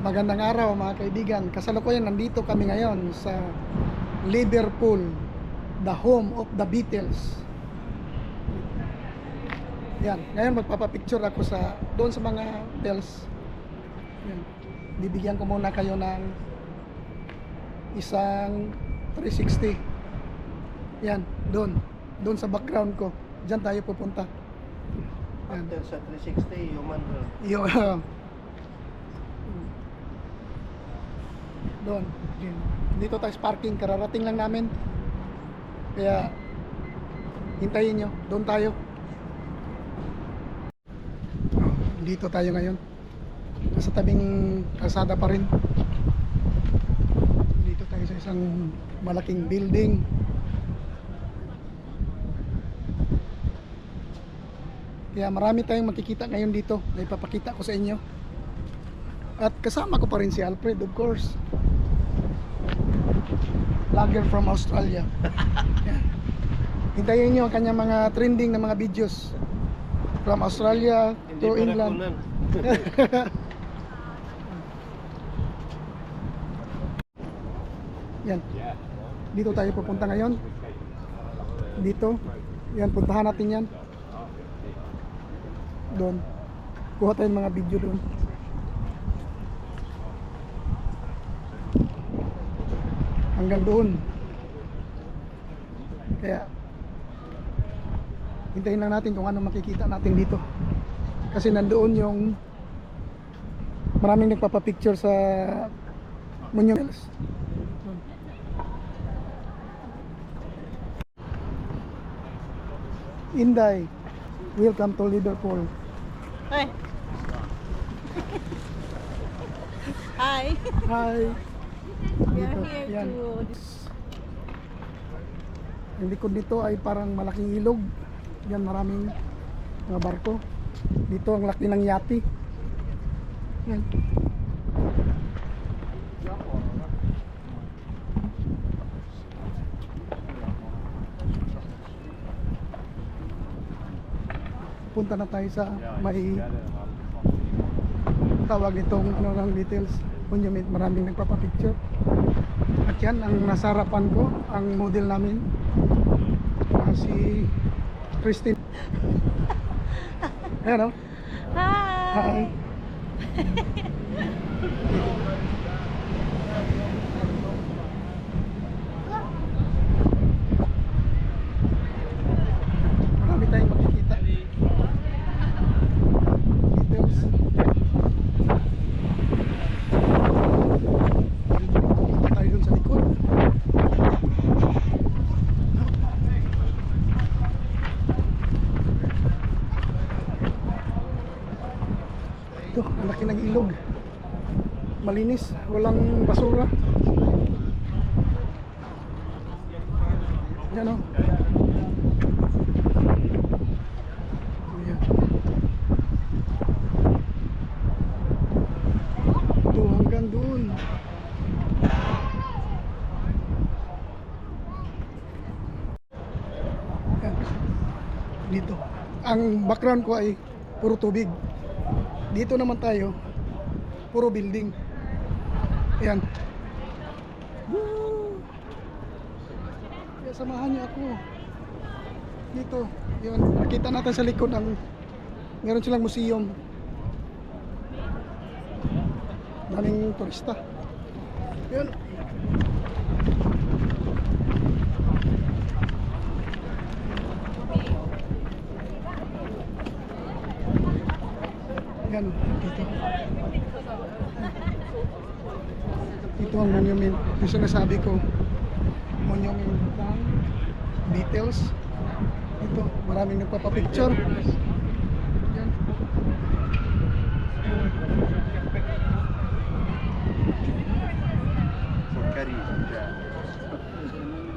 Magandang araw mga kaibigan. Kasalukuyan nandito kami ngayon sa Liverpool, the home of the Beatles. Yan, ngayon magpapapicture ako doon sa mga Beatles. Yan. Bibigyan ko muna kayo ng isang 360. Yan, doon sa background ko. Diyan tayo pupunta. Yan. After sa 360, human road. Doon. Dito tayo sa parking, kararating lang namin. Kaya hintayin nyo, doon tayo. Dito tayo ngayon. Nasa tabing kalsada pa rin. Dito tayo sa isang malaking building. Kaya marami tayong makikita ngayon dito na ipapakita ko sa inyo. At kasama ko pa rin si Alfred, of course. Vlogger from Australia. Yan. Hintayin nyo ang kanyang mga trending na mga videos from Australia to England. Yan. Dito tayo pupunta ngayon. Dito. Yan, puntahan natin yan. Doon. Kuha tayong mga video doon. Hanggang doon. Kaya hintayin lang natin kung ano makikita natin dito. Kasi nandoon yung maraming nagpapapicture sa monuments. Inday, welcome to Liverpool. Hi. Hi. Hi. We are Dito, here yan. to Ang likod nito ay parang malaking ilog. Yan, maraming mga barko. Dito ang laki ng yati. Yan. Punta na tayo sa may tawag itong ano ng details. Monument, maraming nagpapapicture. At yan, ang nasa harapan ko, ang model namin, si Christine. Ayan o. Hi. Marami tayong makikita. Details. Tayo dun sa likod. Ito, ang laki ng ilog. Malinis, walang basura. Yan o. Ayan. Ito hanggang doon. Yan. Dito. Ang background ko ay puro tubig. Dito naman tayo, puro building. Ayan. Woo! Kaya samahan niyo ako. Dito, yun. Nakita natin sa likod ang meron silang museum. Daming turista. Yun. Yan, dito. Ito ang monument. Yung sinasabi ko, monument ng Beatles. Ito, maraming nagpapapicture. Yan.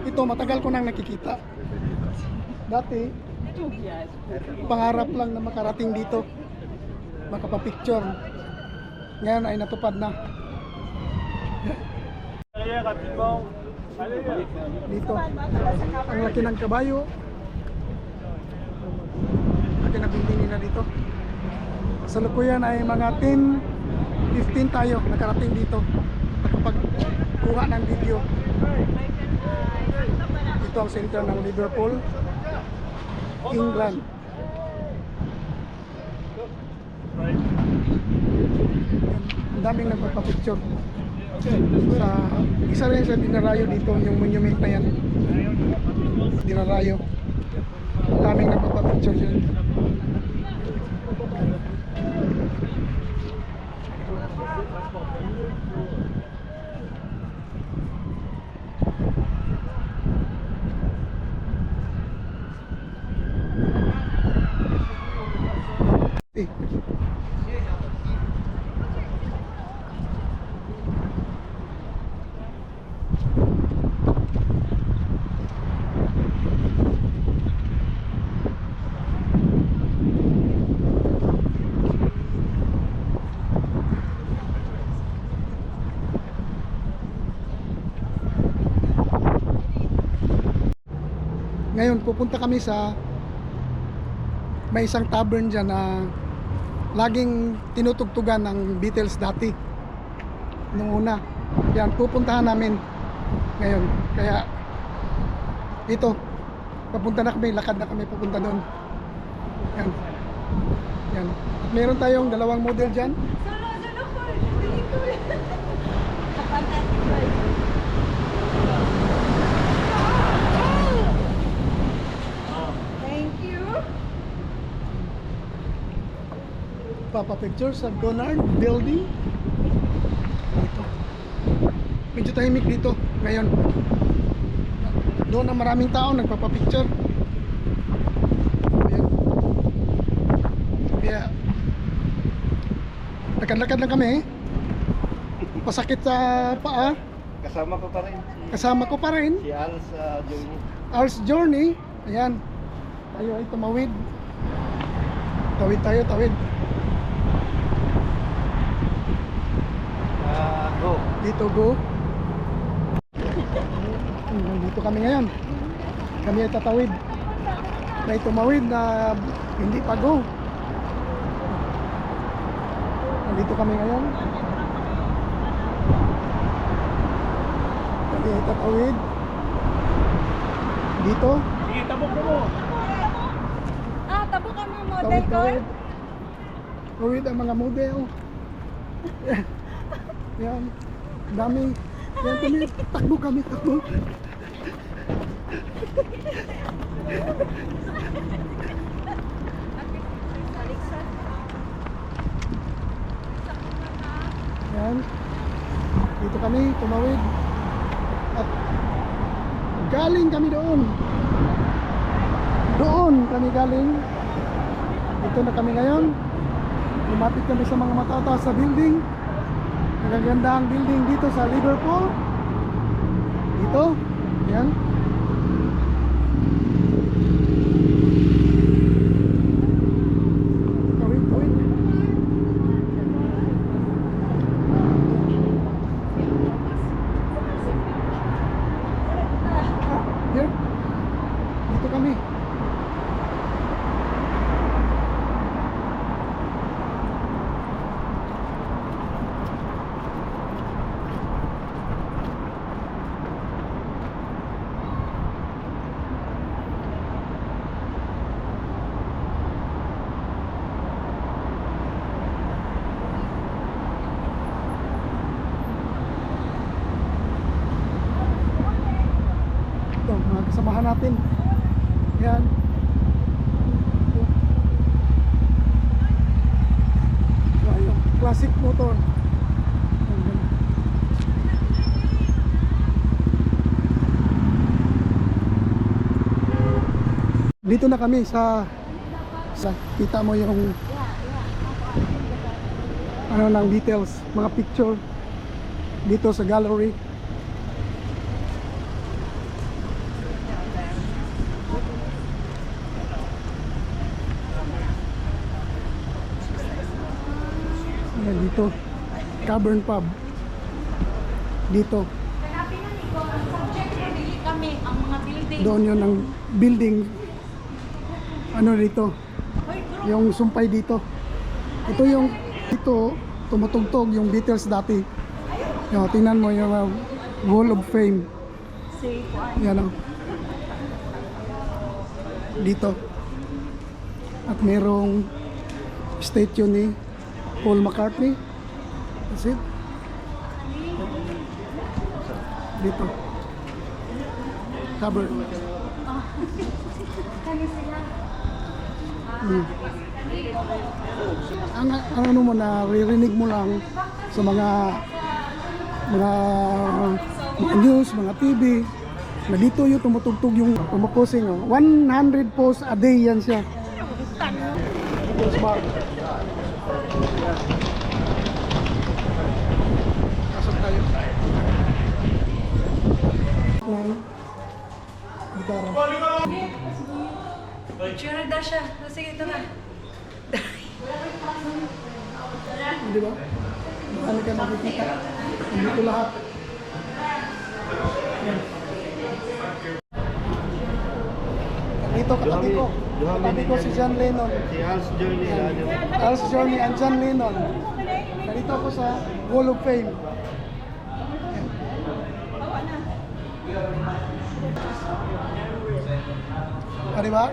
Ito, matagal ko nang nakikita. Dati, pangarap lang na makarating dito, makapapicture. Ngayon ay natupad na. Dito, ang laki ng kabayo. Laki ng building nila dito. Sa lukuyan ay mga 10 15 tayo nakarating dito. Nakapagkuha ng video. Ito ang center ng Liverpool, England. Ang daming nagpapapicture. Sa isa rin sa dinarayo dito, yung monument na yan. Dinarayo. Ang daming nagpapapicture dyan. Eh. Ngayon pupunta kami sa may isang tavern dyan na laging tinutugtugan ng Beatles dati nung una. Yan, pupuntahan namin ngayon. Kaya ito, papunta na kami, lakad na kami pupunta doon. Yan. Yan. At meron tayong dalawang model dyan. Thank you. Papa picture sa Gonard Building. Dito. Medyo tahimik dito ngayon. Doon na maraming tao nagpapapicture. Ayan. Kaya lakad-lakad lang kami. Pasakit sa paa. Kasama ko pa rin Kasama ko pa rin. si Al sa journey. Ars Journey. Ayan. Tayo ay tumawid. Tawid tayo, tawid. Go. Dito go. Dito kami ngayon. Kami ay tatawid. May tumawid na hindi pa go. Nandito kami ngayon. Kami ay tatawid. Dito. Sige, tabok mo. Ah, tabo ka mo model Tawid, ko. tawid. Tawid ang mga model. Yan. Dami. Yan kami. Takbo kami. Takbo. Yan. Dito kami. Tumawid. At galing kami doon. Doon kami galing. Dito na kami ngayon. Lumapit kami sa mga matataas sa building. Magaganda ang building dito sa Liverpool. Dito. Yan. Tawid, tawid. Here. Dito kami. Ito, mga kasamahan natin. Yan. Ito. So, ayun, classic motor. Yan, yan. Dito na kami sa kita mo yung ano ng details, mga picture dito sa gallery. Ayan, dito Cavern Pub dito. Subject ko dili kami ang mga building. Doon yun ang building ano dito Hoy, group. yung sumpay dito. Ito yung dito tumutugtog yung Beatles dati. Yan, tingnan mo yung Wall of Fame. Yan o. Dito. At merong statue ni Paul McCartney. That's it. Dito. Cover. Ang ano mo na ririnig mo lang sa mga news, mga TV na dito yung tumutugtog yung pumuposing. 100 posts a day yan siya. Yes, Mark. Pasok tayo. Gitara. Picture na daw siya. Sige, ito na. Di ba? Marami ka nakikita. Dito lahat. Yan. Dito katabi ko. Katabi ko si John Lennon. Si Hal's Journey. Hal's Journey and John Lennon. Narito ako sa Wall of Fame. Ah, di ba?